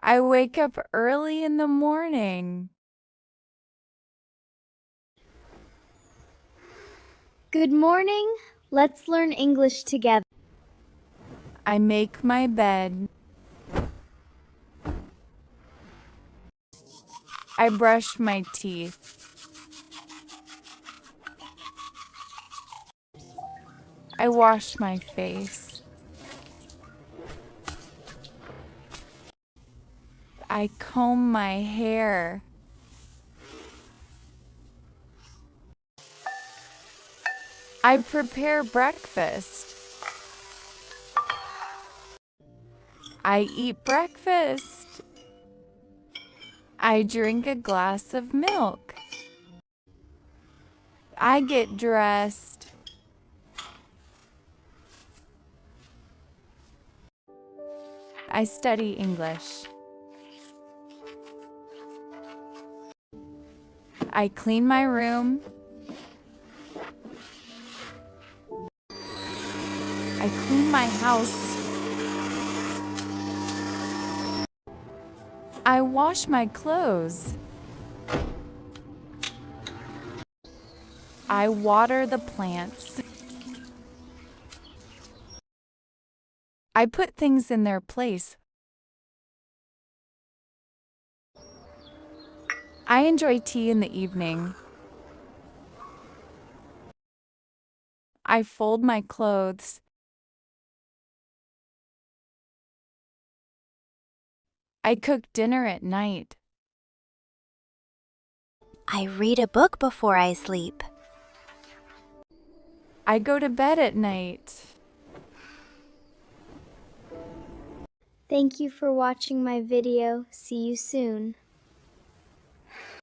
I wake up early in the morning. Good morning. Let's learn English together. I make my bed. I brush my teeth. I wash my face. I comb my hair. I prepare breakfast. I eat breakfast. I drink a glass of milk. I get dressed. I study English. I clean my room. I clean my house. I wash my clothes. I water the plants. I put things in their place. I enjoy tea in the evening. I fold my clothes. I cook dinner at night. I read a book before I sleep. I go to bed at night. Thank you for watching my video. See you soon.